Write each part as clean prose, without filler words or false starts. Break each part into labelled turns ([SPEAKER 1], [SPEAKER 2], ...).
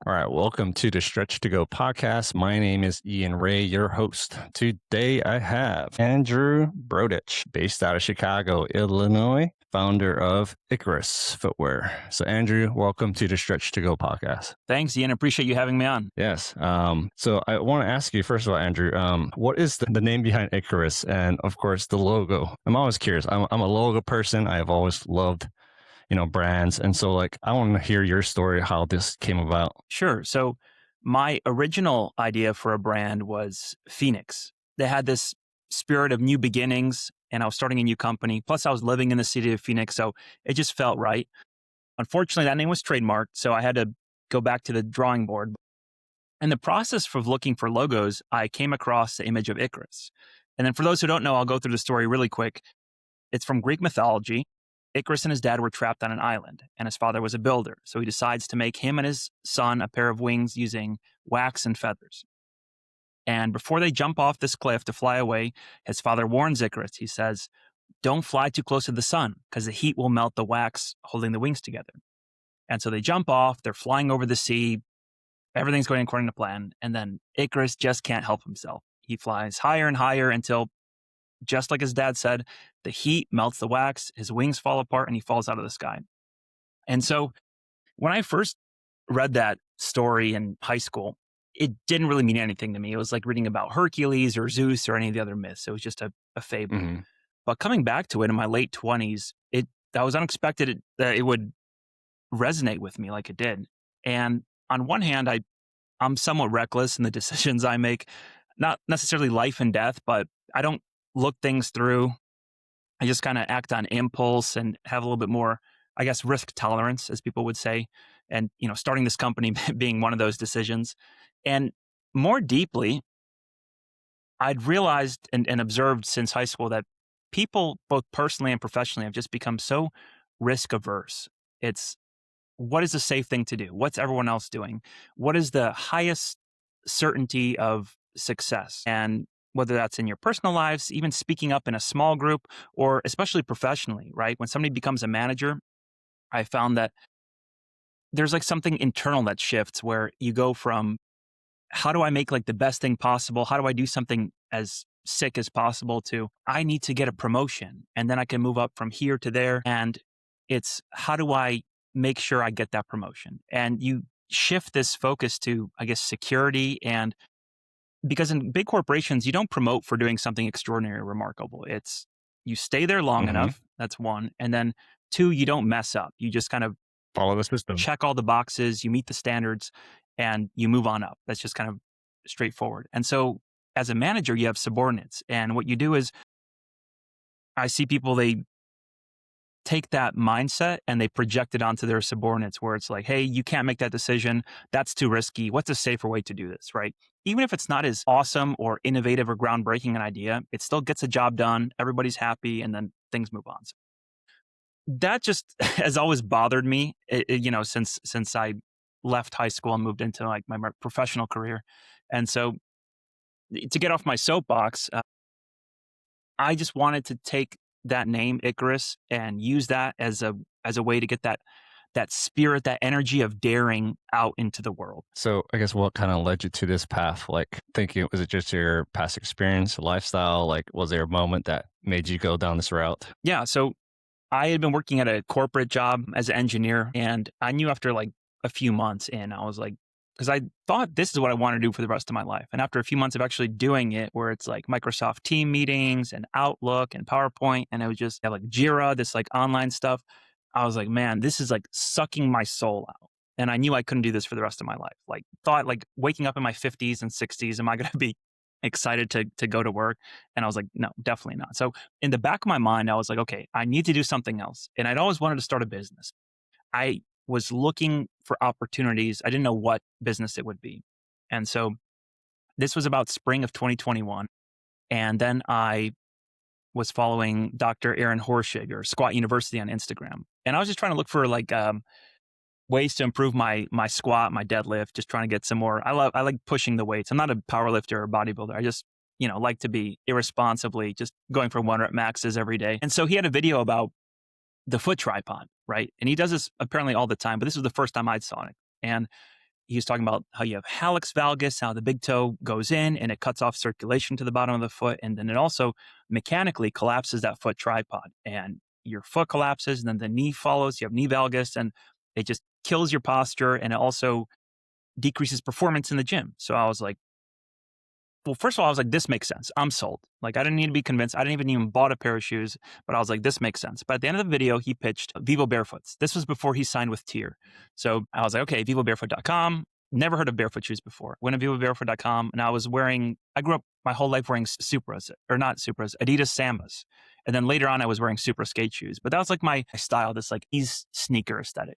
[SPEAKER 1] All right, welcome to the Stretch to Go podcast. My name is Ian Ray, your host. Today I have Andrew Brodech, based out of Chicago, Illinois, founder of Icarus Footwear. So, Andrew, welcome to the Stretch to Go podcast.
[SPEAKER 2] Thanks, Ian. Appreciate you having me on.
[SPEAKER 1] Yes. So I want to ask you, first of all, Andrew, what is the name behind Icarus and, of course, the logo? I'm always curious. I'm a logo person. I have always loved brands. And so I want to hear your story, how this came about.
[SPEAKER 2] Sure. So my original idea for a brand was Phoenix. They had this spirit of new beginnings, and I was starting a new company. Plus, I was living in the city of Phoenix, so it just felt right. Unfortunately, that name was trademarked, so I had to go back to the drawing board. In the process of looking for logos, I came across the image of Icarus. And then for those who don't know, I'll go through the story really quick. It's from Greek mythology. Icarus and his dad were trapped on an island, and his father was a builder. So he decides to make him and his son a pair of wings using wax and feathers. And before they jump off this cliff to fly away, his father warns Icarus. He says, "Don't fly too close to the sun because the heat will melt the wax holding the wings together." And so they jump off. They're flying over the sea. Everything's going according to plan. And then Icarus just can't help himself. He flies higher and higher until, just like his dad said, the heat melts the wax, his wings fall apart, and he falls out of the sky. And so when I first read that story in high school, it didn't really mean anything to me. It was like reading about Hercules or Zeus or any of the other myths. It was just a fable.
[SPEAKER 1] Mm-hmm.
[SPEAKER 2] But coming back to it in my late 20s, that was unexpected that it would resonate with me like it did. And on one hand, I'm somewhat reckless in the decisions I make, not necessarily life and death, but I don't look things through. I just kind of act on impulse and have a little bit more, I guess, risk tolerance, as people would say. And, starting this company being one of those decisions. And more deeply, I'd realized and observed since high school that people, both personally and professionally, have just become so risk averse. It's, what is a safe thing to do? What's everyone else doing? What is the highest certainty of success? And whether that's in your personal lives, even speaking up in a small group, or especially professionally, right? When somebody becomes a manager, I found that there's something internal that shifts where you go from, how do I make the best thing possible? How do I do something as sick as possible to, I need to get a promotion and then I can move up from here to there. And it's, how do I make sure I get that promotion? And you shift this focus to, I guess, security. And because in big corporations, you don't promote for doing something extraordinary or remarkable. It's, you stay there long enough. That's one. And then two, you don't mess up. You just kind of
[SPEAKER 1] Follow the system.
[SPEAKER 2] Check all the boxes, you meet the standards, and you move on up. That's just kind of straightforward. And so as a manager, you have subordinates. And what you do is, I see people, they take that mindset and they project it onto their subordinates, where it's like, hey, you can't make that decision. That's too risky. What's a safer way to do this, right? Even if it's not as awesome or innovative or groundbreaking an idea, it still gets a job done. Everybody's happy, and then things move on. So that just has always bothered me, since I left high school and moved into my professional career. And so to get off my soapbox, I just wanted to take that name Icarus and use that as a way to get that spirit, that energy of daring out into the world.
[SPEAKER 1] So I guess what kind of led you to this path? Thinking, was it just your past experience, lifestyle? Was there a moment that made you go down this route?
[SPEAKER 2] Yeah. So I had been working at a corporate job as an engineer, and I knew after a few months in, I was because I thought this is what I want to do for the rest of my life. And after a few months of actually doing it, where it's Microsoft Team meetings and Outlook and PowerPoint, and it was just Jira, this online stuff, I was man, this is sucking my soul out. And I knew I couldn't do this for the rest of my life. Thought waking up in my 50s and 60s, am I going to be excited to go to work? And I was no, definitely not. So in the back of my mind, I was okay, I need to do something else. And I'd always wanted to start a business. I was looking for opportunities. I didn't know what business it would be. And so this was about spring of 2021. And then I was following Dr. Aaron Horschig, or Squat University, on Instagram. And I was just trying to look for ways to improve my squat, my deadlift, just trying to get some more. I like pushing the weights. I'm not a power lifter or bodybuilder. I just, like to be irresponsibly just going for 1 rep maxes every day. And so he had a video about the foot tripod, right? And he does this apparently all the time, but this was the first time I saw it. And he was talking about how you have hallux valgus, how the big toe goes in and it cuts off circulation to the bottom of the foot. And then it also mechanically collapses that foot tripod and your foot collapses and then the knee follows. You have knee valgus and it just kills your posture and it also decreases performance in the gym. So I was like, well, first of all, I was like, this makes sense. I'm sold. Like, I didn't need to be convinced. I didn't even bought a pair of shoes, but I was like, this makes sense. But at the end of the video, he pitched Vivo Barefoots. This was before he signed with Tier. So I was like, okay, vivobarefoot.com. Never heard of barefoot shoes before. Went to vivobarefoot.com and I grew up my whole life wearing Supras, or not Supras, Adidas Sambas. And then later on, I was wearing Supra skate shoes. But that was like my style, this like ease sneaker aesthetic.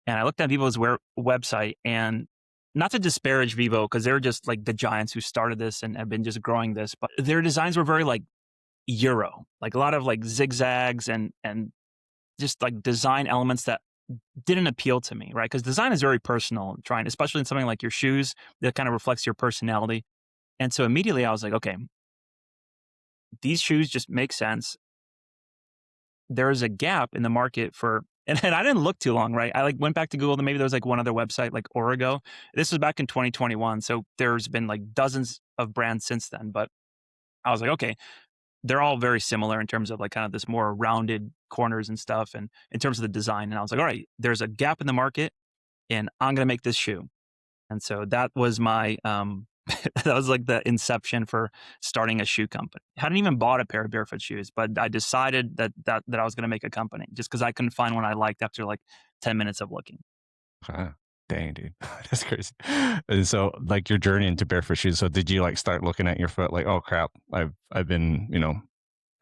[SPEAKER 2] And I looked at Vivo's website and not to disparage Vivo because they're just like the giants who started this and have been just growing this, but their designs were very like Euro, like a lot of like zigzags and just like design elements that didn't appeal to me, right? Because design is very personal, especially in something like your shoes that kind of reflects your personality. And so immediately I was like, okay, these shoes just make sense. There is a gap in the market for, and I didn't look too long, right? I like went back to Google and maybe there was like one other website like Origo. This was back in 2021. So there's been like dozens of brands since then. But I was like, okay, they're all very similar in terms of like kind of this more rounded corners and stuff. And in terms of the design. And I was like, all right, there's a gap in the market and I'm going to make this shoe. And so that was my, that was like the inception for starting a shoe company. I hadn't even bought a pair of barefoot shoes, but I decided that I was going to make a company just because I couldn't find one I liked after like 10 minutes of looking.
[SPEAKER 1] Huh. Dang, dude. That's crazy. And so like your journey into barefoot shoes. So did you like start looking at your foot like, oh crap, I've been,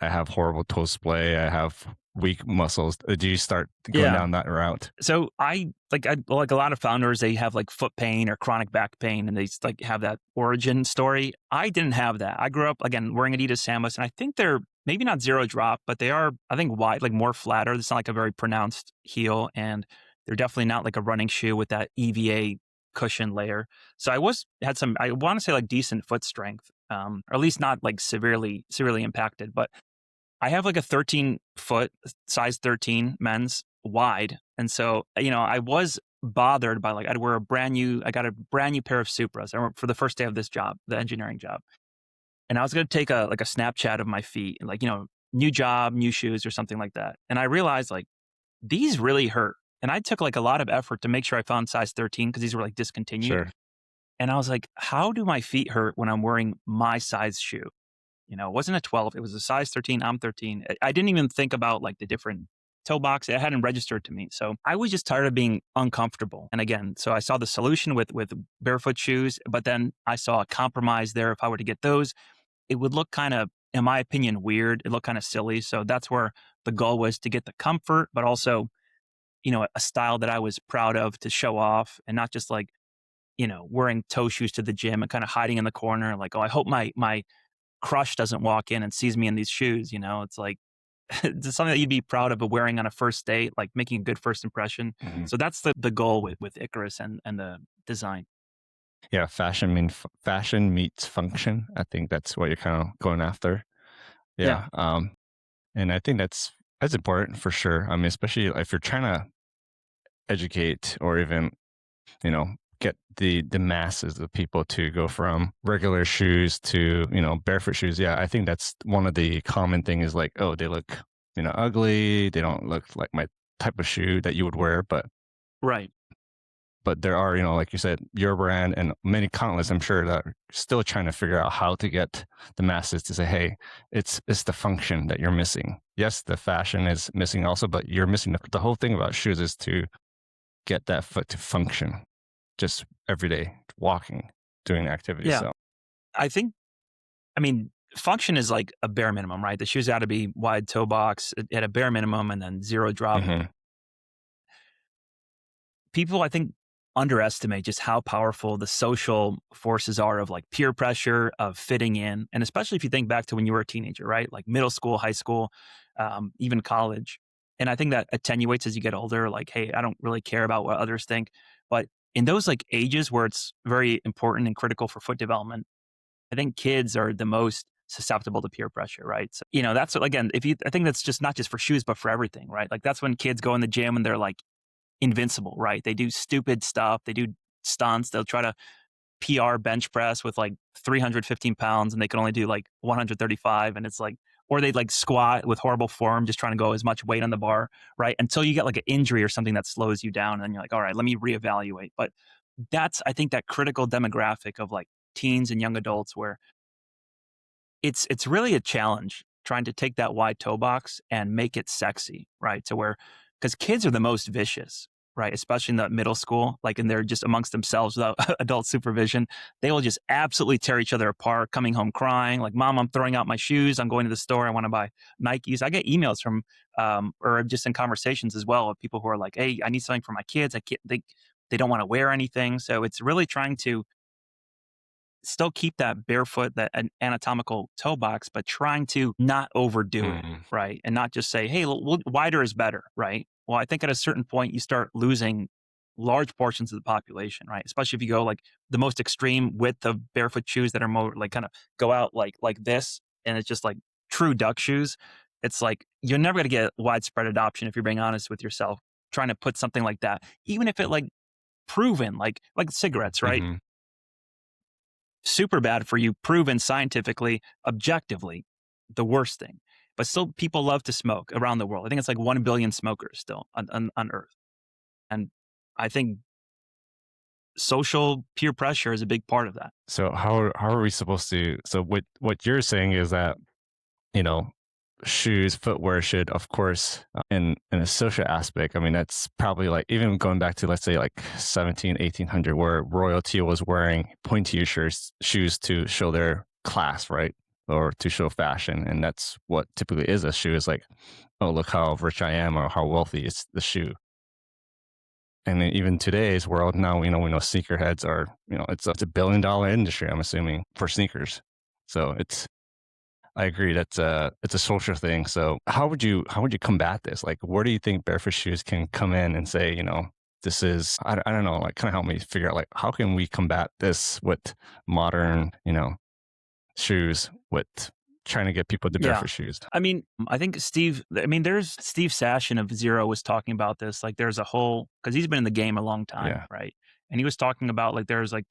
[SPEAKER 1] I have horrible toe splay. I have weak muscles. Did you start going down that route?
[SPEAKER 2] So I like a lot of founders, they have like foot pain or chronic back pain and they like have that origin story. I didn't have that. I grew up again wearing Adidas Sambas and I think they're maybe not zero drop, but they are, I think, wide, like more flatter. It's not like a very pronounced heel and they're definitely not like a running shoe with that EVA cushion layer. So I want to say like decent foot strength, or at least not like severely impacted, but I have like a 13 foot, size 13 men's wide. And so, I was bothered by like, I got a brand new pair of Supras. I remember for the first day of this job, the engineering job. And I was going to take a Snapchat of my feet and like, new job, new shoes or something like that. And I realized like these really hurt. And I took like a lot of effort to make sure I found size 13 because these were like discontinued.
[SPEAKER 1] Sure.
[SPEAKER 2] And I was like, how do my feet hurt when I'm wearing my size shoe? It wasn't a 12. It was a size 13. I'm 13. I didn't even think about like the different toe box. It hadn't registered to me. So I was just tired of being uncomfortable. And again, so I saw the solution with barefoot shoes, but then I saw a compromise there. If I were to get those, it would look kind of, in my opinion, weird. It looked kind of silly. So that's where the goal was to get the comfort, but also, a style that I was proud of to show off and not just like, wearing toe shoes to the gym and kind of hiding in the corner. Like, oh, I hope my crush doesn't walk in and sees me in these shoes. It's like it's something that you'd be proud of wearing on a first date, like making a good first impression.
[SPEAKER 1] Mm-hmm.
[SPEAKER 2] So that's the goal with Icarus and the design.
[SPEAKER 1] Yeah, fashion meets function. I think that's what you're kind of going after. Yeah. And I think that's important for sure. I mean, especially if you're trying to educate or even, get the masses of people to go from regular shoes to, barefoot shoes. Yeah, I think that's one of the common thing is like, oh, they look, ugly. They don't look like my type of shoe that you would wear, but
[SPEAKER 2] right.
[SPEAKER 1] But there are, like you said, your brand and many countless, I'm sure, that are still trying to figure out how to get the masses to say, hey, it's the function that you're missing. Yes, the fashion is missing also, but you're missing the whole thing about shoes is to get that foot to function just every day, walking, doing activities.
[SPEAKER 2] Yeah.
[SPEAKER 1] So
[SPEAKER 2] Function is like a bare minimum, right? The shoes got to be wide toe box at a bare minimum and then zero drop.
[SPEAKER 1] Mm-hmm.
[SPEAKER 2] People, I think, underestimate just how powerful the social forces are of like peer pressure, of fitting in. And especially if you think back to when you were a teenager, right? Like middle school, high school, even college. And I think that attenuates as you get older. Like, hey, I don't really care about what others think. But in those like ages where it's very important and critical for foot development, I think kids are the most susceptible to peer pressure, right? So, that's again, I think that's just not just for shoes, but for everything, right? Like that's when kids go in the gym and they're like invincible, right? They do stupid stuff. They do stunts. They'll try to PR bench press with like 315 pounds and they can only do like 135. And it's like, or they like squat with horrible form, just trying to go as much weight on the bar, right? Until you get like an injury or something that slows you down. And then you're like, all right, let me reevaluate. But that's, I think, that critical demographic of like teens and young adults where it's really a challenge trying to take that wide toe box and make it sexy, right? To where, because kids are the most vicious, right? Especially in the middle school, like, and they're just amongst themselves without adult supervision. They will just absolutely tear each other apart, coming home crying, like, Mom, I'm throwing out my shoes. I'm going to the store. I want to buy Nikes. I get emails from, or just in conversations as well, of people who are like, hey, I need something for my kids. I can't, they don't want to wear anything. So it's really trying to still keep that barefoot, that anatomical toe box, but trying to not overdo it,
[SPEAKER 1] Mm.
[SPEAKER 2] right? And not just say, hey, wider is better, right? Well, I think at a certain point, you start losing large portions of the population, right? Especially if you go like the most extreme width of barefoot shoes that are more like kind of go out like this, and it's just like true duck shoes. It's like you're never going to get widespread adoption if you're being honest with yourself. Trying to put something like that, even if it like proven like cigarettes, right?
[SPEAKER 1] Hmm.
[SPEAKER 2] Super bad for you, proven scientifically, objectively, the worst thing. But still, people love to smoke around the world. I think it's like 1 billion smokers still on Earth. And I think social peer pressure is a big part of that.
[SPEAKER 1] So how are we supposed to? So what you're saying is that, you know, shoes, footwear should, of course, in a social aspect. I mean, that's probably like even going back to, let's say, like 17, 1800, where royalty was wearing pointy shoes to show their class, right? Or to show fashion. And that's what typically is a shoe, is like, oh, look how rich I am, or how wealthy is the shoe. And then even today's world, now, we know sneakerheads are, it's a $1 billion industry, I'm assuming, for sneakers. So I agree. It's a social thing. So how would you combat this? Like, where do you think barefoot shoes can come in and say, this is, I don't know, like, kind of help me figure out, like, how can we combat this with modern, shoes, with trying to get people to
[SPEAKER 2] Yeah.
[SPEAKER 1] barefoot shoes?
[SPEAKER 2] I mean, there's Steve Sashin of Zero was talking about this. Like, there's a whole, because he's been in the game a long time,
[SPEAKER 1] Yeah.
[SPEAKER 2] right? And he was talking about like, there's like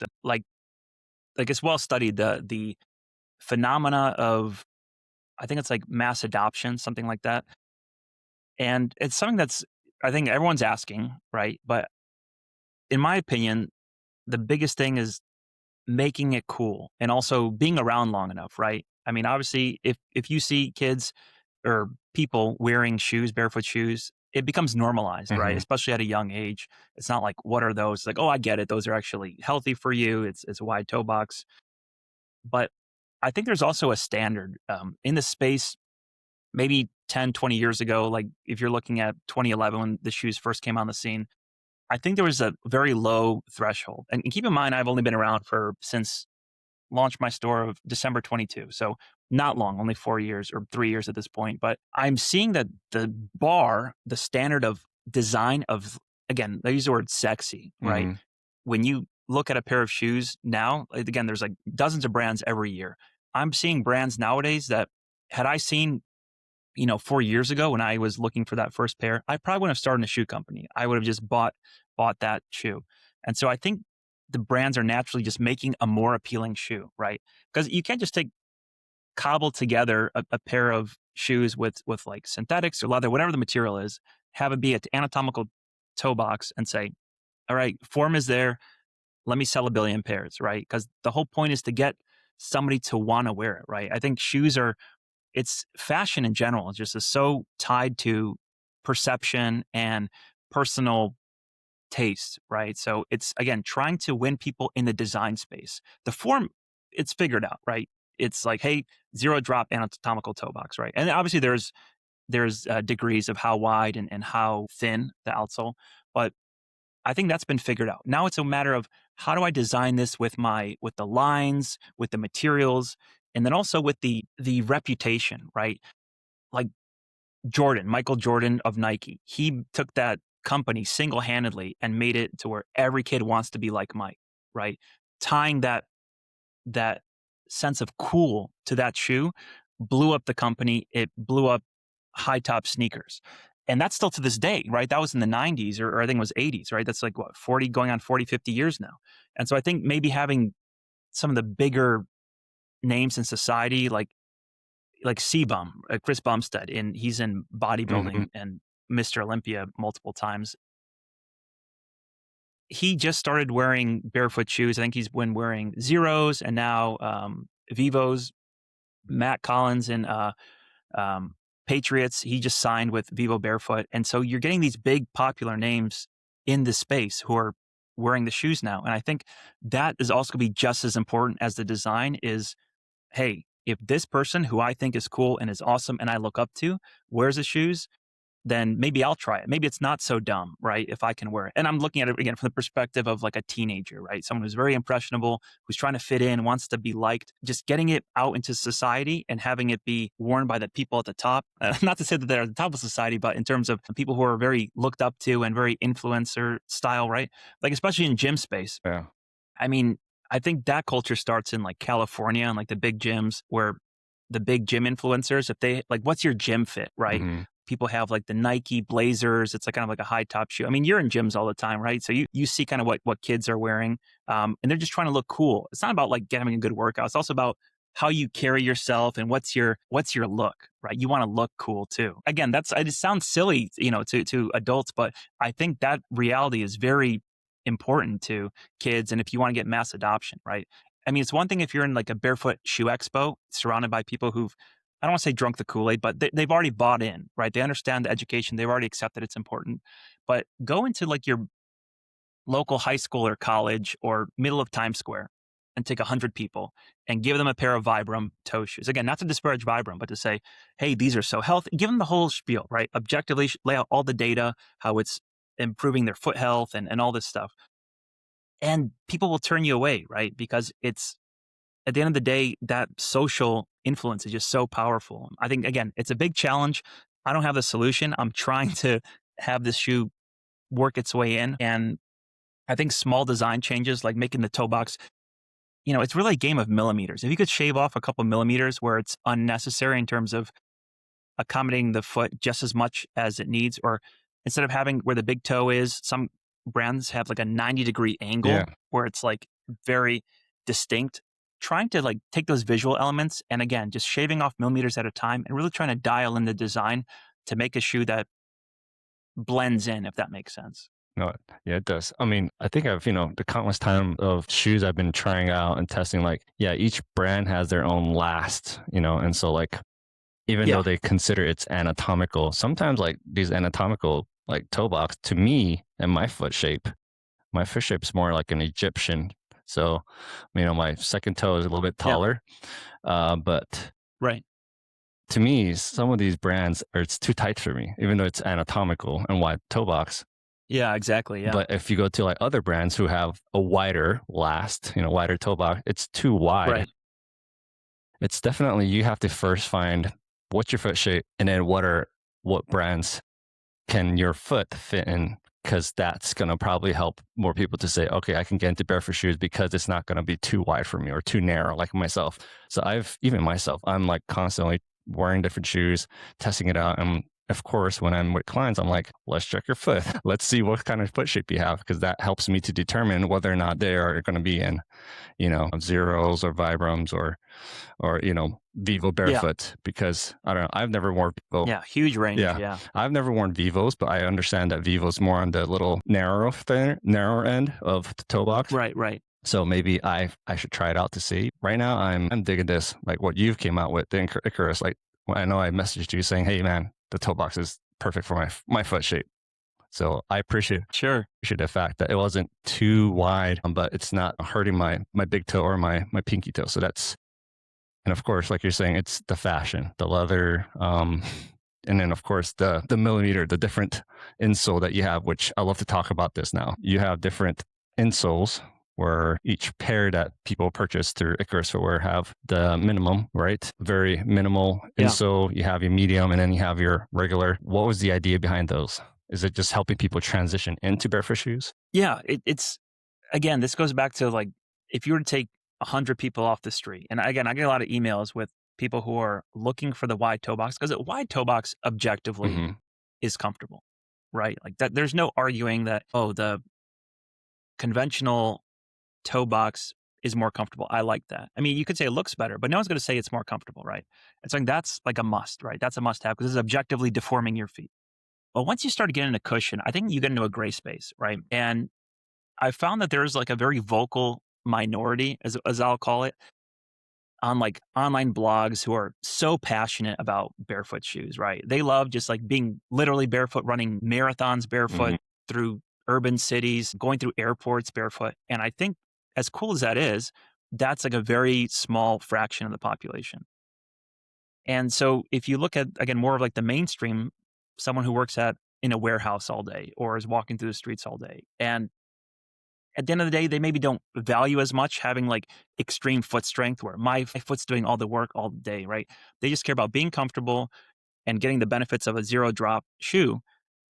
[SPEAKER 2] it's well studied, the phenomena of, I think it's like mass adoption, something like that. And it's something that's, I think everyone's asking, right? But in my opinion, the biggest thing is making it cool and also being around long enough, right? I mean, obviously, if you see kids or people wearing shoes, barefoot shoes, it becomes normalized, right?
[SPEAKER 1] Hmm.
[SPEAKER 2] Especially at a young age. It's not like, what are those? Like, oh, I get it. Those are actually healthy for you. It's a wide toe box. But I think there's also a standard in the space, maybe 10, 20 years ago. Like if you're looking at 2011 when the shoes first came on the scene, I think there was a very low threshold. And keep in mind, I've only been around since launched my store of December 22. So not long, only 4 years or 3 years at this point. But I'm seeing that the standard of design of, again, they use the word sexy, right?
[SPEAKER 1] Hmm.
[SPEAKER 2] When you look at a pair of shoes now, like, again, there's like dozens of brands every year. I'm seeing brands nowadays that had I seen 4 years ago when I was looking for that first pair, I probably wouldn't have started a shoe company. I would have just bought that shoe. And so I think the brands are naturally just making a more appealing shoe, right? Because you can't just cobble together a pair of shoes with like synthetics or leather, whatever the material is, have it be an anatomical toe box and say, all right, form is there. Let me sell 1 billion pairs, right? Because the whole point is to get somebody to want to wear it, right? I think it's fashion in general. It's just is so tied to perception and personal taste, right? So it's, again, trying to win people in the design space. The form, it's figured out, right? It's like, hey, zero drop anatomical toe box, right? And obviously there's degrees of how wide and how thin the outsole, but I think that's been figured out. Now it's a matter of how do I design this with the lines, with the materials, and then also with the reputation, right? Like Michael Jordan of Nike, he took that company single-handedly and made it to where every kid wants to be like Mike, right? Tying that sense of cool to that shoe blew up the company. It blew up high top sneakers. And that's still to this day, right? That was in the 90s or I think it was 80s, right? That's like what, 40, going on 40, 50 years now. And so I think maybe having some of the bigger names in society, like C-Bum, Chris Bumstead, and he's in
[SPEAKER 1] Hmm.
[SPEAKER 2] bodybuilding and Mr. Olympia multiple times. He just started wearing barefoot shoes. I think he's been wearing Zeros and now Vivos. Matt Collins in um, Patriots, he just signed with Vivo Barefoot. And so you're getting these big popular names in this space who are wearing the shoes now. And I think that is also going to be just as important as the design is, hey, if this person who I think is cool and is awesome and I look up to wears the shoes, then maybe I'll try it. Maybe it's not so dumb, right? If I can wear it. And I'm looking at it again from the perspective of like a teenager, right? Someone who's very impressionable, who's trying to fit in, wants to be liked, just getting it out into society and having it be worn by the people at the top. Not to say that they're at the top of society, but in terms of people who are very looked up to and very influencer style, right? Like, especially in gym space.
[SPEAKER 1] Yeah.
[SPEAKER 2] I mean, I think that culture starts in like California and like the big gyms where the big gym influencers, if they like, what's your gym fit, right?
[SPEAKER 1] Hmm.
[SPEAKER 2] People have like the Nike Blazers. It's like kind of like a high top shoe. I mean, you're in gyms all the time, right? So you see kind of what kids are wearing, and they're just trying to look cool. It's not about like having a good workout. It's also about how you carry yourself and what's your look, right? You want to look cool too. Again, it sounds silly, to adults, but I think that reality is very important to kids. And if you want to get mass adoption, right? I mean, it's one thing if you're in like a barefoot shoe expo surrounded by people who've, I don't want to say drunk the Kool-Aid, but they've already bought in, right? They understand the education. They've already accepted it's important. But go into like your local high school or college or middle of Times Square and take 100 people and give them a pair of Vibram toe shoes. Again, not to disparage Vibram, but to say, hey, these are so healthy. Give them the whole spiel, right? Objectively lay out all the data, how it's improving their foot health and all this stuff. And people will turn you away, right? Because it's, at the end of the day, that social influence is just so powerful. I think, again, it's a big challenge. I don't have the solution. I'm trying to have this shoe work its way in. And I think small design changes like making the toe box, it's really a game of millimeters. If you could shave off a couple millimeters where it's unnecessary in terms of accommodating the foot just as much as it needs, or instead of having where the big toe is, some brands have like a 90-degree
[SPEAKER 1] Yeah.
[SPEAKER 2] angle where it's like very distinct. Trying to like take those visual elements and again, just shaving off millimeters at a time and really trying to dial in the design to make a shoe that blends in, if that makes sense.
[SPEAKER 1] No, yeah, it does. I mean, I think the countless time of shoes I've been trying out and testing, like, yeah, each brand has their own last, and so like, even though
[SPEAKER 2] Yeah.
[SPEAKER 1] they consider it's anatomical, sometimes like these anatomical like toe box to me and my foot shape's more like an Egyptian. So, my second toe is a little bit
[SPEAKER 2] Yeah.
[SPEAKER 1] taller. But
[SPEAKER 2] Right.
[SPEAKER 1] to me, some of these brands are it's too tight for me, even though it's anatomical and wide toe box.
[SPEAKER 2] Yeah, exactly. Yeah.
[SPEAKER 1] But if you go to like other brands who have a wider last, wider toe box, it's too wide.
[SPEAKER 2] Right.
[SPEAKER 1] It's definitely you have to first find what's your foot shape and then what brands can your foot fit in, because that's going to probably help more people to say, okay, I can get into barefoot shoes because it's not going to be too wide for me or too narrow like myself. So I'm like constantly wearing different shoes, testing it out. And of course, when I'm with clients, I'm like, let's check your foot. Let's see what kind of foot shape you have, because that helps me to determine whether or not they are going to be in, Zeros or Vibrams or Vivo
[SPEAKER 2] Yeah.
[SPEAKER 1] Barefoot, because I don't know, I've never worn Vivo.
[SPEAKER 2] Yeah. Huge range.
[SPEAKER 1] Yeah.
[SPEAKER 2] Yeah.
[SPEAKER 1] I've never worn Vivos, but I understand that Vivo's more on the little narrower end of the toe box.
[SPEAKER 2] Right. Right.
[SPEAKER 1] So maybe I should try it out to see. Right now, I'm digging this, like what you've came out with, the Icarus. Like, I know I messaged you saying, "Hey, man, the toe box is perfect for my foot shape." So I
[SPEAKER 2] Sure.
[SPEAKER 1] appreciate the fact that it wasn't too wide, but it's not hurting my big toe or my pinky toe. So that's, and of course, like you're saying, it's the fashion, the leather, and then of course the millimeter, the different insole that you have, which I love to talk about this now. You have different insoles where each pair that people purchase through Icarus Footwear have the minimum, right? Very minimal
[SPEAKER 2] Yeah.
[SPEAKER 1] insole. You have your medium and then you have your regular. What was the idea behind those? Is it just helping people transition into barefoot shoes?
[SPEAKER 2] Yeah. It's, again, this goes back to like, if you were to take 100 people off the street, and again, I get a lot of emails with people who are looking for the wide toe box because a wide toe box objectively
[SPEAKER 1] Mm-hmm.
[SPEAKER 2] is comfortable, right? Like that, there's no arguing that, oh, the conventional toe box is more comfortable. I like that. I mean, you could say it looks better, but no one's going to say it's more comfortable, right? It's like that's like a must, right? That's a must have because it's objectively deforming your feet. But once you start getting a cushion, I think you get into a gray space, right? And I found that there's like a very vocal minority, as I'll call it, on like online blogs who are so passionate about barefoot shoes, right? They love just like being literally barefoot, running marathons barefoot through urban cities, going through airports barefoot. And I think as cool as that is, that's like a very small fraction of the population. And so if you look at, again, more of like the mainstream, someone who works in a warehouse all day or is walking through the streets all day, and at the end of the day, they maybe don't value as much having like extreme foot strength where my foot's doing all the work all day, right? They just care about being comfortable and getting the benefits of a zero drop shoe,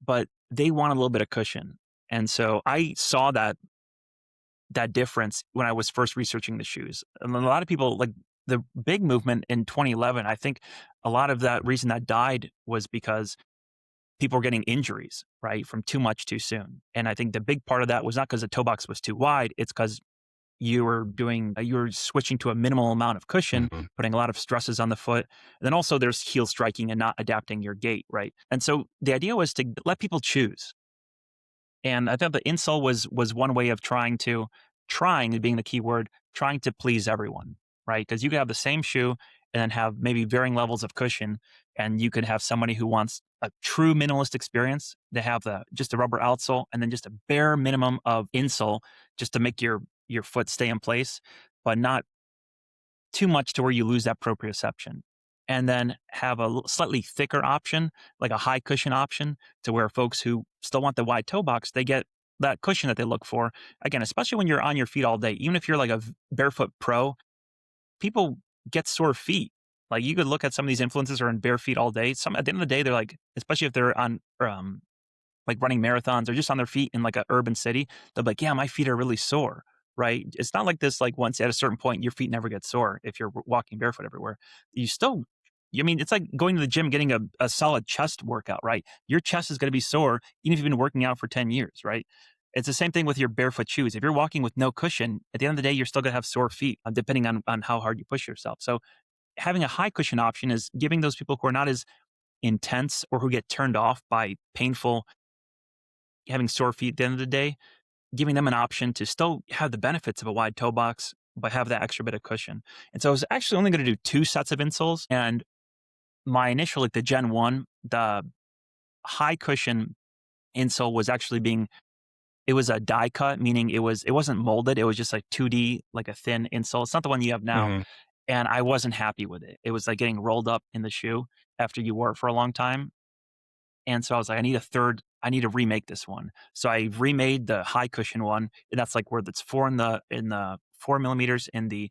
[SPEAKER 2] but they want a little bit of cushion. And so I saw that difference when I was first researching the shoes. And a lot of people, like the big movement in 2011, I think a lot of that reason that died was because people were getting injuries, right, from too much too soon. And I think the big part of that was not because the toe box was too wide, it's because you were switching to a minimal amount of cushion, putting a lot of stresses on the foot. And then also there's heel striking and not adapting your gait, right? And so the idea was to let people choose. And I thought the insole was one way of trying being the key word, trying to please everyone, right? Because you could have the same shoe and then have maybe varying levels of cushion, and you could have somebody who wants a true minimalist experience. They have just a rubber outsole and then just a bare minimum of insole just to make your foot stay in place, but not too much to where you lose that proprioception. And then have a slightly thicker option, like a high cushion option, to where folks who still want the wide toe box, they get that cushion that they look for. Again, especially when you're on your feet all day, even if you're like a barefoot pro, people get sore feet. Like you could look at some of these influencers who are in bare feet all day. Some at the end of the day, they're like, especially if they're on like running marathons or just on their feet in like an urban city, they'll be like, yeah, my feet are really sore, right? It's not like this, like once at a certain point, your feet never get sore if you're walking barefoot everywhere. I mean, it's like going to the gym, getting a solid chest workout, right? Your chest is going to be sore, even if you've been working out for 10 years, right? It's the same thing with your barefoot shoes. If you're walking with no cushion, at the end of the day, you're still going to have sore feet, depending on how hard you push yourself. So having a high cushion option is giving those people who are not as intense or who get turned off by painful having sore feet at the end of the day, giving them an option to still have the benefits of a wide toe box, but have that extra bit of cushion. And so I was actually only going to do 2 sets of insoles. And my initial, like the Gen 1, the high cushion insole was actually it was a die cut, meaning it wasn't molded. It was just like 2D, like a thin insole. It's not the one you have now. And I wasn't happy with it. It was like getting rolled up in the shoe after you wore it for a long time. And so I was like, I need to remake this one. So I remade the high cushion one. And that's like where it's 4 in the 4 millimeters in the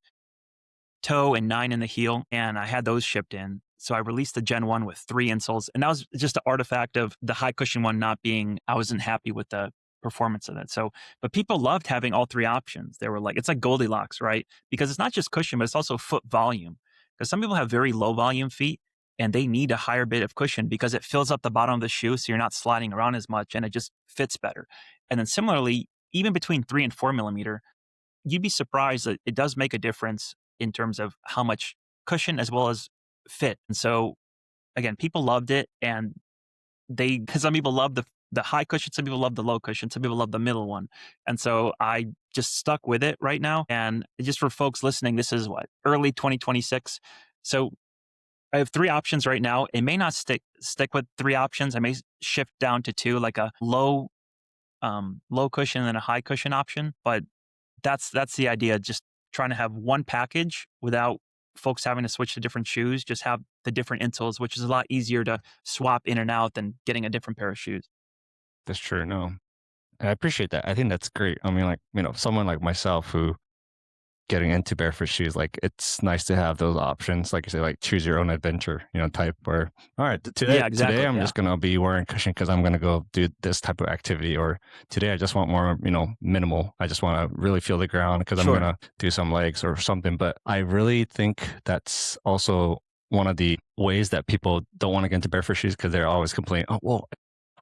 [SPEAKER 2] toe and 9 in the heel. And I had those shipped in. So I released the Gen 1 with 3 insoles. And that was just an artifact of the high cushion one I wasn't happy with the performance of it. So, but people loved having all 3 options. They were like, it's like Goldilocks, right? Because it's not just cushion, but it's also foot volume. Because some people have very low volume feet and they need a higher bit of cushion because it fills up the bottom of the shoe. So you're not sliding around as much and it just fits better. And then similarly, even between 3 and 4 millimeter, you'd be surprised that it does make a difference in terms of how much cushion as well as fit. And so again, people loved it, and because some people love the high cushion, some people love the low cushion, some people love the middle one. And so I just stuck with it right now. And just for folks listening, this is early 2026. So I have 3 options right now. It may not stick with 3 options. I may shift down to 2, like a low cushion and a high cushion option. But that's the idea. Just trying to have one package without folks having to switch to different shoes. Just have the different insoles, which is a lot easier to swap in and out than getting a different pair of shoes.
[SPEAKER 1] That's true. No, I appreciate that. I think that's great. I mean, like, someone like myself who getting into barefoot shoes, like it's nice to have those options, like you say, like choose your own adventure, type where, all right, today I'm just going to be wearing cushion because I'm going to go do this type of activity, or today I just want more, minimal. I just want to really feel the ground because I'm going to do some legs or something. But I really think that's also one of the ways that people don't want to get into barefoot shoes because they're always complaining, oh, well,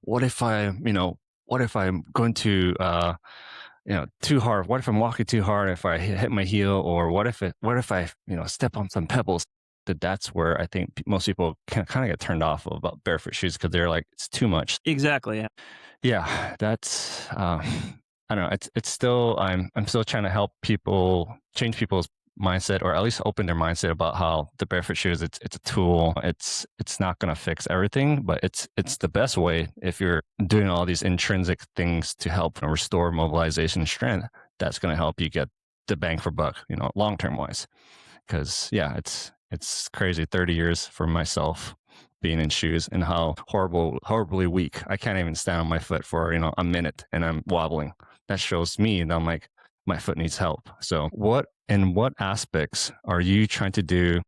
[SPEAKER 1] what if what if I'm going to, too hard? What if I'm walking too hard? If I hit my heel, or what if I, step on some pebbles? That's where I think most people can kind of get turned off about barefoot shoes because they're like, it's too much.
[SPEAKER 2] Exactly. Yeah.
[SPEAKER 1] Yeah, that's I don't know. It's still I'm still trying to help people change people's mindset, or at least open their mindset about how the barefoot shoes, it's a tool. It's not going to fix everything, but it's the best way if you're doing all these intrinsic things to help restore mobilization and strength. That's going to help you get the bang for buck, long term wise. Because yeah, it's crazy. 30 years for myself being in shoes, and how horribly weak. I can't even stand on my foot for a minute, and I'm wobbling. That shows me, and I'm like, my foot needs help. So what aspects are you trying to do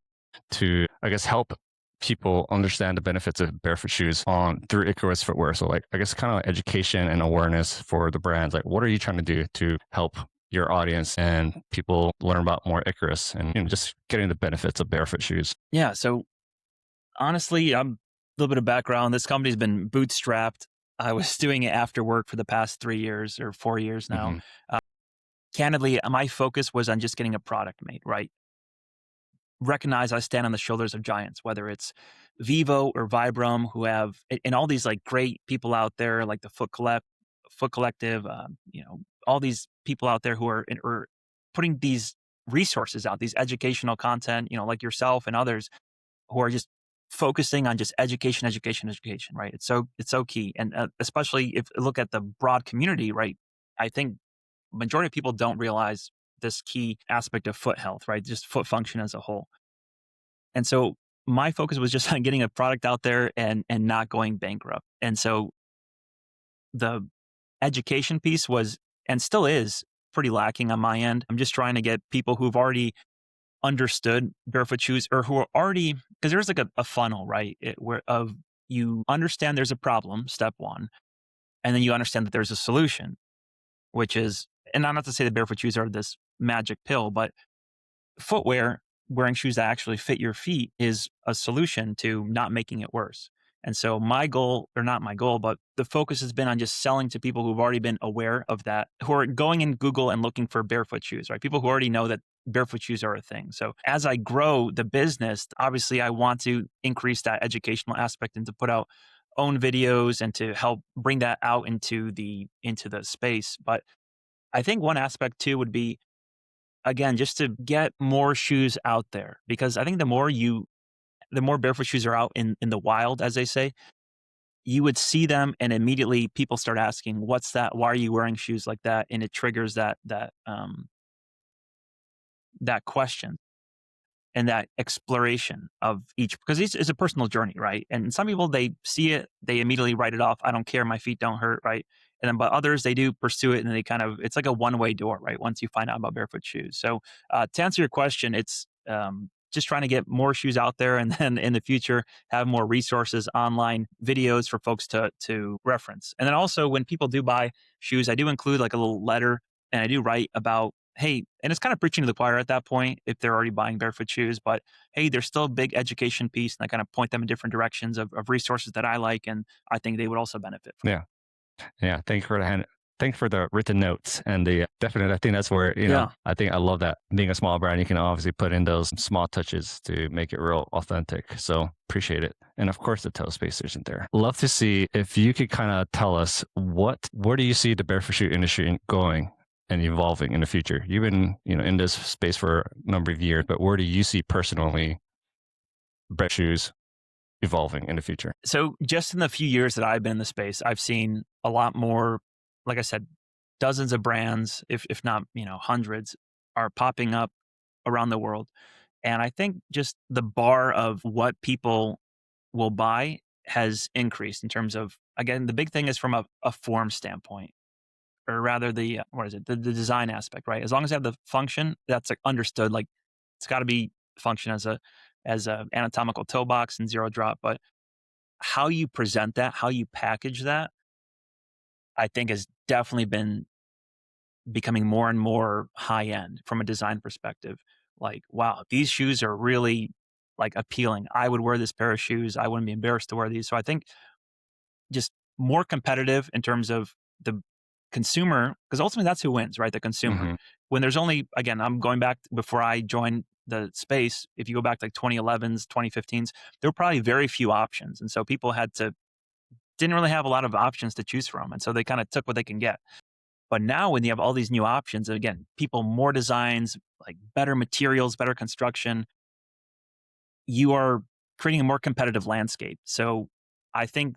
[SPEAKER 1] to, I guess, help people understand the benefits of barefoot shoes on through Icarus Footwear? So like, I guess kind of education and awareness for the brands. Like, what are you trying to do to help your audience and people learn about more Icarus, and just getting the benefits of barefoot shoes?
[SPEAKER 2] Yeah. So honestly, I'm a little bit of background. This company's been bootstrapped. I was doing it after work for the past 3 years or 4 years now.
[SPEAKER 1] Hmm.
[SPEAKER 2] Candidly, my focus was on just getting a product made, right? Recognize I stand on the shoulders of giants, whether it's Vivo or Vibram, who have, and all these like great people out there, like the Foot Collective, all these people out there who are putting these resources out, these educational content, like yourself and others who are just focusing on just education, education, education, right? It's so key, and especially if you look at the broad community, right? I think majority of people don't realize this key aspect of foot health, right? Just foot function as a whole. And so my focus was just on getting a product out there and not going bankrupt. And so the education piece was, and still is, pretty lacking on my end. I'm just trying to get people who've already understood barefoot shoes, or who are already, because there's like a funnel, right? Where of you understand there's a problem, step one, and then you understand that there's a solution, which is, and not to say that barefoot shoes are this magic pill, but footwear, wearing shoes that actually fit your feet, is a solution to not making it worse. And so my goal, or not my goal, but the focus has been on just selling to people who've already been aware of that, who are going in Google and looking for barefoot shoes, right? People who already know that barefoot shoes are a thing. So as I grow the business, obviously I want to increase that educational aspect and to put out own videos and to help bring that out into the space. But I think one aspect too would be, again, just to get more shoes out there, because I think the more barefoot shoes are out in the wild, as they say, you would see them and immediately people start asking, what's that? Why are you wearing shoes like that? And it triggers that question and that exploration of each, because it's a personal journey, right? And some people, they see it, they immediately write it off. I don't care, my feet don't hurt, right? And then, but others, they do pursue it, and they kind of, it's like a one-way door, right? Once you find out about barefoot shoes. So to answer your question, it's just trying to get more shoes out there, and then in the future have more resources, online videos for folks to reference. And then also, when people do buy shoes, I do include like a little letter, and I do write about, hey, and it's kind of preaching to the choir at that point if they're already buying barefoot shoes, but hey, there's still a big education piece, and I kind of point them in different directions of resources that I like, and I think they would also benefit from.
[SPEAKER 1] Yeah. Yeah, thank you for the thank you for the written notes and the definite. I think that's where
[SPEAKER 2] Yeah.
[SPEAKER 1] I think I love that being a small brand, you can obviously put in those small touches to make it real authentic. So appreciate it, and of course the toe space isn't there. Love to see if you could kind of tell us where do you see the barefoot shoe industry going and evolving in the future? You've been in this space for a number of years, but where do you see personally barefoot shoes evolving in the future?
[SPEAKER 2] So just in the few years that I've been in the space, I've seen a lot more, like I said, dozens of brands, if not, hundreds, are popping up around the world. And I think just the bar of what people will buy has increased in terms of, again, the big thing is from a form standpoint, or rather the, what is it, the design aspect, right? As long as I have the function, that's like understood, like it's got to be function as a anatomical toe box and zero drop. But how you present that, how you package that, I think has definitely been becoming more and more high end from a design perspective. Like, wow, these shoes are really like appealing. I would wear this pair of shoes. I wouldn't be embarrassed to wear these. So I think just more competitive in terms of the consumer, because ultimately that's who wins, right? The consumer.
[SPEAKER 1] Mhm.
[SPEAKER 2] When there's only, again, I'm going back before I joined the space. If you go back to like 2011s, 2015s, there were probably very few options. And so people didn't really have a lot of options to choose from. And so they kind of took what they can get. But now when you have all these new options, again, people, more designs, like better materials, better construction, you are creating a more competitive landscape. So I think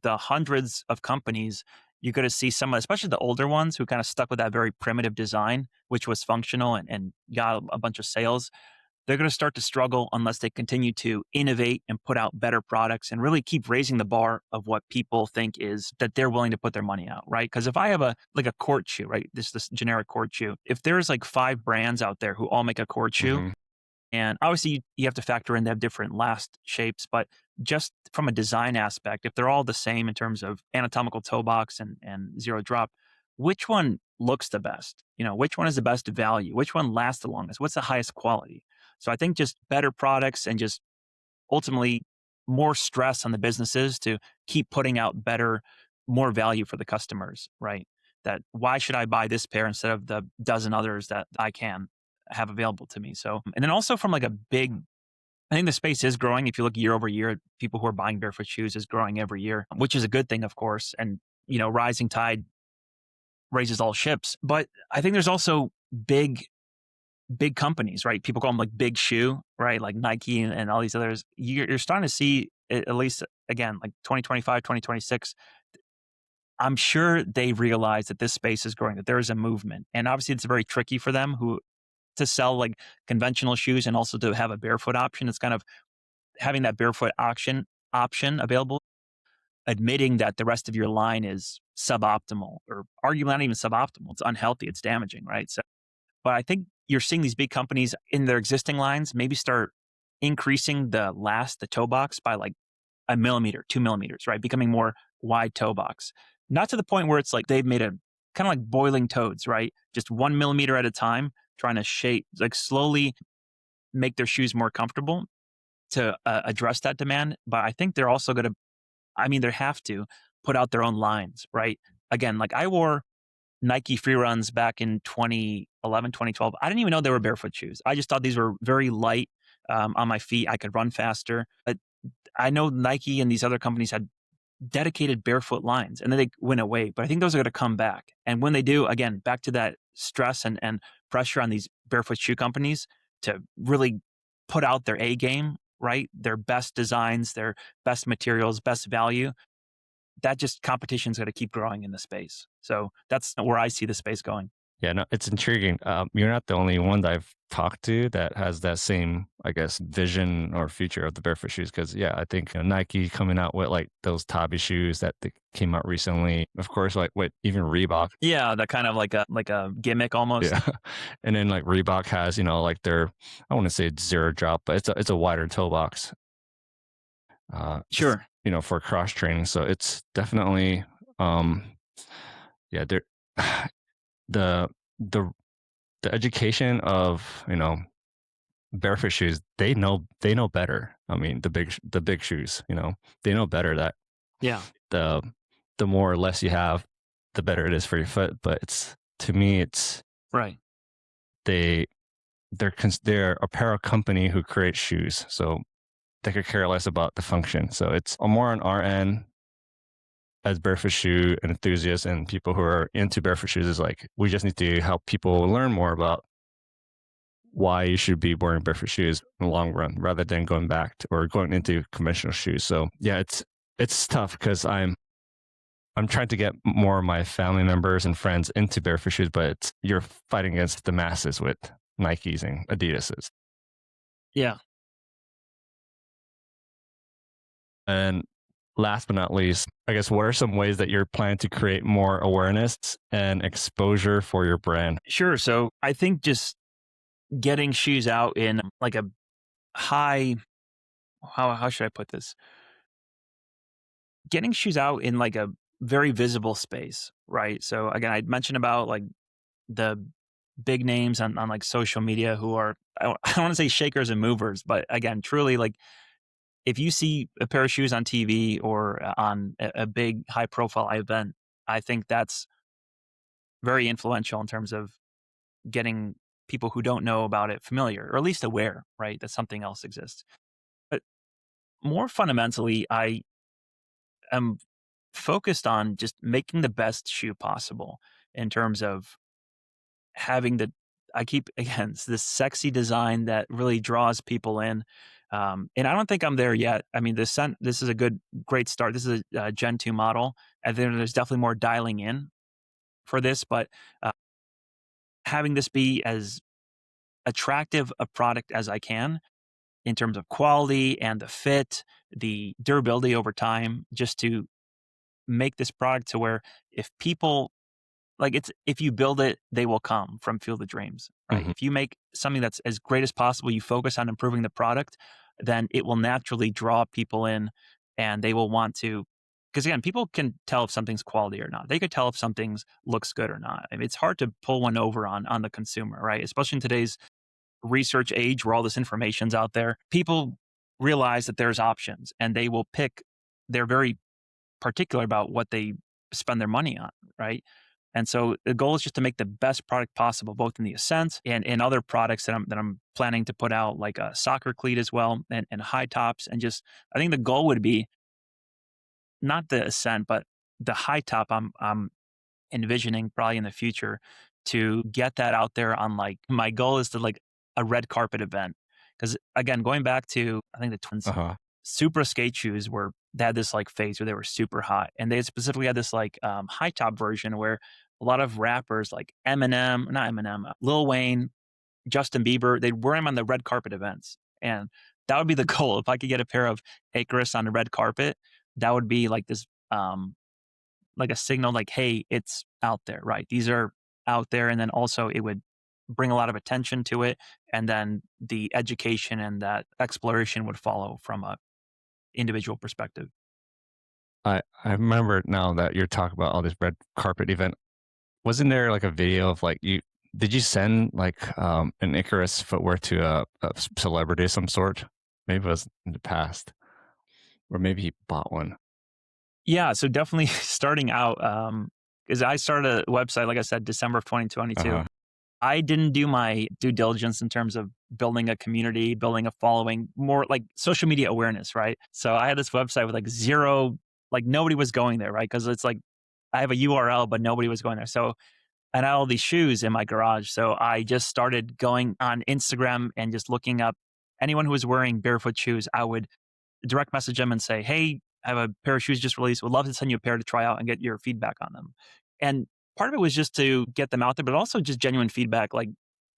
[SPEAKER 2] the hundreds of companies, you're going to see some, especially the older ones who kind of stuck with that very primitive design, which was functional and got a bunch of sales. They're going to start to struggle unless they continue to innovate and put out better products and really keep raising the bar of what people think is that they're willing to put their money out, right? Because if I have a court shoe, right, this generic court shoe, if there's like 5 brands out there who all make a court shoe,
[SPEAKER 1] Mhm.
[SPEAKER 2] and obviously you have to factor in they have different last shapes, but just from a design aspect, if they're all the same in terms of anatomical toe box and zero drop, which one looks the best? Which one is the best value? Which one lasts the longest? What's the highest quality? So I think just better products and just ultimately more stress on the businesses to keep putting out better, more value for the customers, right? That why should I buy this pair instead of the dozen others that I can have available to me? So, and then also from like I think the space is growing. If you look year over year, people who are buying barefoot shoes is growing every year, which is a good thing, of course. And, rising tide raises all ships. But I think there's also big companies, right? People call them like big shoe, right? Like Nike and all these others. You're starting to see, at least again, like 2025, 2026. I'm sure they realize that this space is growing, that there is a movement. And obviously it's very tricky for them to sell like conventional shoes and also to have a barefoot option. It's kind of having that barefoot option available, admitting that the rest of your line is suboptimal, or arguably not even suboptimal. It's unhealthy. It's damaging, right? So, but I think you're seeing these big companies in their existing lines maybe start increasing the toe box by like a millimeter, 2 millimeters, right? Becoming more wide toe box. Not to the point where it's like they've made a kind of like boiling toads, right? Just 1 millimeter at a time, trying to shape, like slowly make their shoes more comfortable to address that demand. But I think they're also going to, they have to put out their own lines, right? Again, like I wore Nike free runs back in 2011, 2012. I didn't even know they were barefoot shoes. I just thought these were very light on my feet. I could run faster. I know Nike and these other companies had dedicated barefoot lines and then they went away, but I think those are going to come back. And when they do, again, back to that stress and pressure on these barefoot shoe companies to really put out their A game, right? Their best designs, their best materials, best value. That just competition is going to keep growing in the space. So that's where I see the space going.
[SPEAKER 1] Yeah, no, it's intriguing. You're not the only one that I've talked to that has that same, I guess, vision or future of the barefoot shoes. Because yeah, I think Nike coming out with like those Tabi shoes that they came out recently. Of course, like with even Reebok.
[SPEAKER 2] Yeah, that kind of like a gimmick almost.
[SPEAKER 1] Yeah, and then like Reebok has like their, I want to say zero drop, but it's a wider toe box.
[SPEAKER 2] Sure.
[SPEAKER 1] For cross training. So it's definitely, yeah, there, the the the education of barefoot shoes, they know better. I mean, the big shoes, they know better that
[SPEAKER 2] Yeah.
[SPEAKER 1] the the more or less you have, the better it is for your foot. But to me, it's
[SPEAKER 2] Right.
[SPEAKER 1] they they're apparel company who creates shoes, so they could care less about the function. So it's more on our end as barefoot shoe enthusiasts and people who are into barefoot shoes, is like we just need to help people learn more about why you should be wearing barefoot shoes in the long run rather than going back to, or going into conventional shoes. So yeah, it's tough because I'm trying to get more of my family members and friends into barefoot shoes, but you're fighting against the masses with Nikes and Adidas's.
[SPEAKER 2] Yeah.
[SPEAKER 1] And last but not least, I guess, what are some ways that you're planning to create more awareness and exposure for your brand?
[SPEAKER 2] Sure. So I think just getting shoes out in like a high, how should I put this? Getting shoes out in like a very visible space, right? So again, I mentioned about like the big names on like social media who are, I don't want to say shakers and movers, but again, truly like if you see a pair of shoes on TV or on a big high profile event, I think that's very influential in terms of getting people who don't know about it familiar, or at least aware, right, that something else exists. But more fundamentally, I am focused on just making the best shoe possible in terms of having the I keep again it's this sexy design that really draws people in. And I don't think I'm there yet. I mean, this is a great start. This is a Gen 2 model. I think there's definitely more dialing in for this, but uh, having this be as attractive a product as I can in terms of quality and the fit, the durability over time, just to make this product to where if people like it's if you build it, they will come from Field of Dreams, right?
[SPEAKER 1] Mhm.
[SPEAKER 2] If you make something that's as great as possible, you focus on improving the product, then it will naturally draw people in and they will want to because again, people can tell if something's quality or not. They could tell if something's looks good or not. I mean, it's hard to pull one over on the consumer, right? Especially in today's research age where all this information's out there. People realize that there's options and they will pick they're very particular about what they spend their money on, right? And so the goal is just to make the best product possible, both in the Ascent and other products that I'm planning to put out, like a soccer cleat as well, and high tops. And just I think the goal would be not the Ascent, but the high top. I'm envisioning probably in the future to get that out there on like my goal is to like a red carpet event. Because again, going back to I think the twins
[SPEAKER 1] Uh-huh.
[SPEAKER 2] Supra skate shoes were they had this like phase where they were super hot, and they specifically had this like high top version where a lot of rappers like Eminem, not Eminem, Lil Wayne, Justin Bieber, they'd wear them on the red carpet events, and that would be the goal. If I could get a pair of Icarus on the red carpet, that would be like this, like a signal, like hey, it's out there, right? These are out there, and then also it would bring a lot of attention to it, and then the education and that exploration would follow from a individual perspective.
[SPEAKER 1] I remember now that you're talking about all this red carpet event. Wasn't there like a video of like you did you send like an Icarus footwear to a celebrity of some sort? Maybe it was in the past, or maybe he bought one.
[SPEAKER 2] Yeah, so definitely starting out, because I started a website, like I said, December of 2022.
[SPEAKER 1] Uh-huh.
[SPEAKER 2] I didn't do my due diligence in terms of building a community, building a following, more like social media awareness, right? So I had this website with like zero, like nobody was going there, right? Because it's like I have a URL, but nobody was going there. So and I had all these shoes in my garage. So I just started going on Instagram and just looking up anyone who was wearing barefoot shoes. I would direct message them and say, hey, I have a pair of shoes just released. Would love to send you a pair to try out and get your feedback on them. And part of it was just to get them out there, but also just genuine feedback. Like,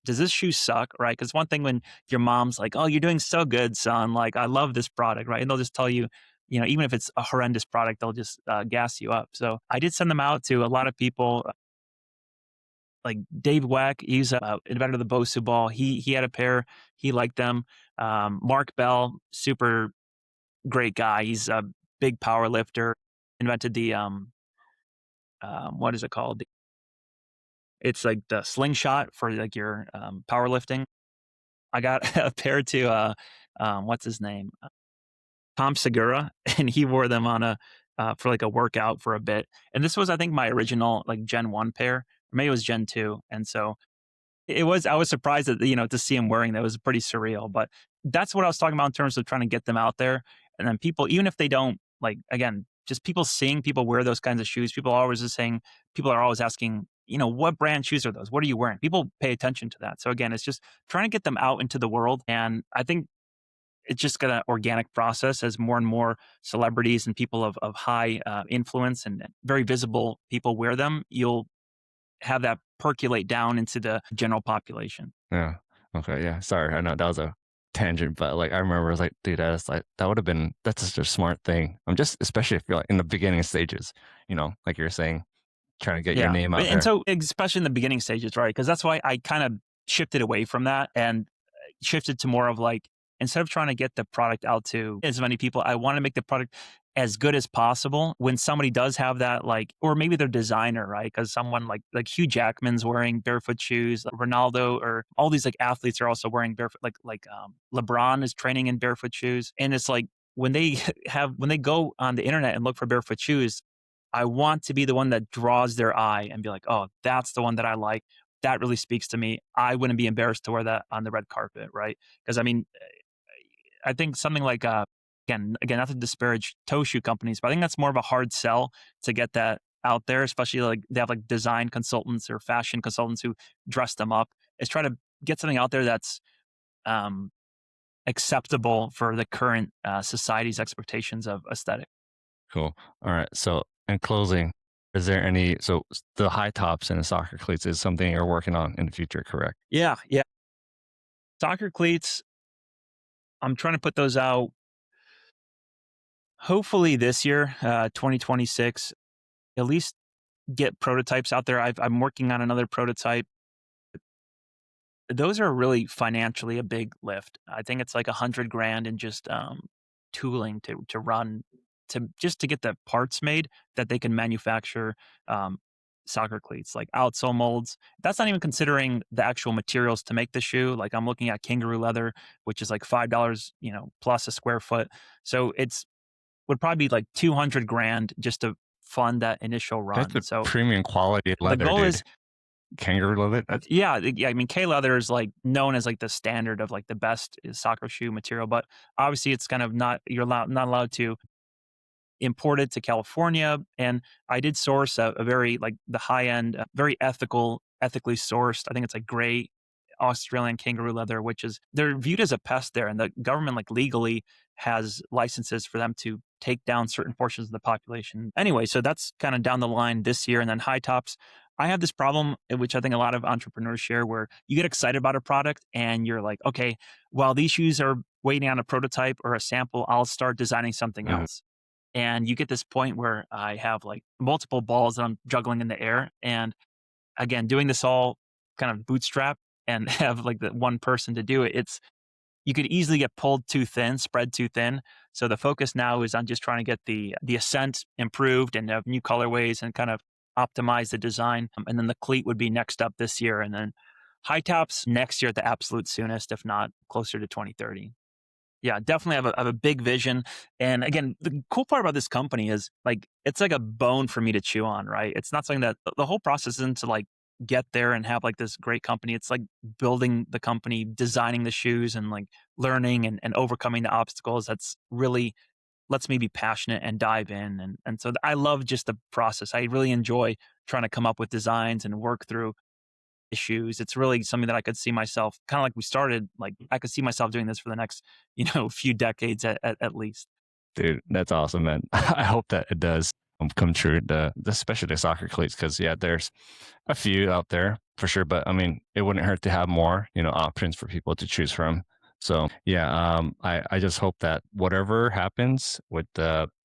[SPEAKER 2] does this shoe suck? Right. Because one thing when your mom's like, oh, you're doing so good, son. Like, I love this product. Right. And they'll just tell you, even if it's a horrendous product, they'll just gas you up. So I did send them out to a lot of people like Dave Weck, he's a inventor of the Bosu ball. He had a pair. He liked them. Mark Bell, super great guy. He's a big power lifter. Invented the what is it called? It's like the slingshot for like your powerlifting. I got a pair to what's his name? Tom Segura, and he wore them on a for like a workout for a bit. And this was, I think, my original like Gen 1 pair, or maybe it was Gen 2. And so I was surprised that, to see him wearing that was pretty surreal, but that's what I was talking about in terms of trying to get them out there. And then people, even if they don't like, again, just people seeing people wear those kinds of shoes, people are always asking, what brand shoes are those? What are you wearing? People pay attention to that. So again, it's just trying to get them out into the world. And I think it's just gonna organic process as more and more celebrities and people of high influence and very visible people wear them. You'll have that percolate down into the general population.
[SPEAKER 1] Yeah. Okay. Yeah. Sorry. I know that was a tangent, but like I remember, I was like, dude, that's such a smart thing. I'm just, especially if you're like in the beginning stages, like you're saying, trying to get your
[SPEAKER 2] Yeah.
[SPEAKER 1] name out
[SPEAKER 2] And
[SPEAKER 1] there.
[SPEAKER 2] so, especially in the beginning stages, right? Because that's why I kind of shifted away from that and shifted to more of like, instead of trying to get the product out to as many people, I want to make the product as good as possible when somebody does have that, like, or maybe their designer, right? Because someone like Hugh Jackman's wearing barefoot shoes, like Ronaldo, or all these like athletes are also wearing barefoot, like LeBron is training in barefoot shoes. And it's like, when they when they go on the internet and look for barefoot shoes, I want to be the one that draws their eye and be like, oh, that's the one that I like. That really speaks to me. I wouldn't be embarrassed to wear that on the red carpet, right? Because I mean, I think something like again, not to disparage toe shoe companies, but I think that's more of a hard sell to get that out there, especially like they have like design consultants or fashion consultants who dress them up. Is try to get something out there that's um, acceptable for the current society's expectations of aesthetic.
[SPEAKER 1] Cool. All right. So, in closing, is there any, so the high tops and the soccer cleats is something you're working on in the future, correct?
[SPEAKER 2] Yeah, yeah. Soccer cleats. I'm trying to put those out hopefully this year, 2026. At least get prototypes out there. I'm working on another prototype. Those are really financially a big lift. I think it's like 100 grand in just tooling to run to just to get the parts made that they can manufacture um, soccer cleats, like outsole molds. That's not even considering the actual materials to make the shoe. Like I'm looking at kangaroo leather, which is like $5, plus a square foot. So it's would probably be like 200 grand just to fund that initial
[SPEAKER 1] That's
[SPEAKER 2] run.
[SPEAKER 1] the
[SPEAKER 2] So
[SPEAKER 1] premium quality
[SPEAKER 2] the
[SPEAKER 1] leather,
[SPEAKER 2] goal
[SPEAKER 1] dude.
[SPEAKER 2] is
[SPEAKER 1] Kangaroo leather. That's
[SPEAKER 2] yeah. I mean, K leather is like known as like the standard of like the best soccer shoe material, but obviously it's kind of not not allowed to import it to California. And I did source a very like the high end, very ethically sourced. I think it's like gray Australian kangaroo leather, which is they're viewed as a pest there, and the government like legally has licenses for them to take down certain portions of the population. Anyway, so that's kind of down the line this year, and then high tops. I have this problem, which I think a lot of entrepreneurs share, where you get excited about a product and you're like, okay, while these shoes are waiting on a prototype or a sample, I'll start designing something else. And you get this point where I have like multiple balls that I'm juggling in the air. And again, doing this all kind of bootstrap and have like the one person to do it, you could easily get pulled too thin, spread too thin. So the focus now is on just trying to get the Ascent improved and have new colorways and kind of optimize the design. And then the cleat would be next up this year. And then high tops next year at the absolute soonest, if not closer to 2030. Yeah, definitely have a big vision. And again, the cool part about this company is like it's like a bone for me to chew on, right? It's not something that the whole process isn't to like get there and have like this great company. It's like building the company, designing the shoes and like learning and overcoming the obstacles. That's really lets me be passionate and dive in. And so I love just the process. I really enjoy trying to come up with designs and work through issues. It's really something that I could see myself kind of like we started, like I could see myself doing this for the next, few decades at least.
[SPEAKER 1] dude, that's awesome, man. I hope that it does come true. Especially the soccer cleats, because yeah, there's a few out there for sure. But I mean, it wouldn't hurt to have more, options for people to choose from. So yeah, I just hope that whatever happens with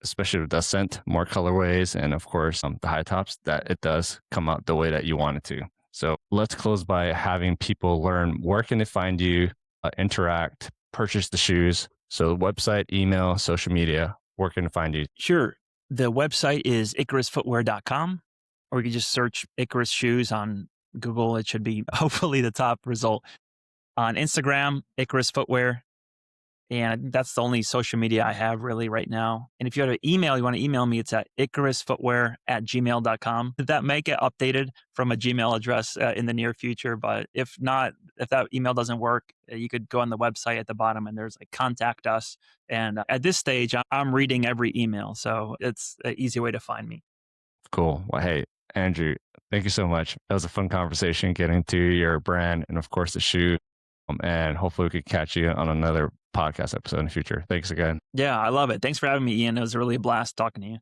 [SPEAKER 1] especially with the scent, more colorways, and of course the high tops, that it does come out the way that you want it to. So let's close by having people learn where can they find you, interact, purchase the shoes. So website, email, social media, where can they find you?
[SPEAKER 2] Sure. The website is icarusfootwear.com, or you can just search Icarus shoes on Google. It should be hopefully the top result. On Instagram, Icarus Footwear. And that's the only social media I have really right now. And if you have an email, you want to email me, it's at icarusfootwear@gmail.com. That may get updated from a Gmail address in the near future. But if not, if that email doesn't work, you could go on the website at the bottom and there's like contact us. And at this stage, I'm reading every email. So it's an easy way to find me.
[SPEAKER 1] Cool. Well, hey, Andrew, thank you so much. That was a fun conversation getting to your brand and, of course, the shoe. And hopefully we could catch you on another podcast episode in the future. Thanks again.
[SPEAKER 2] Yeah, I love it. Thanks for having me, Ian. It was really a blast talking to you.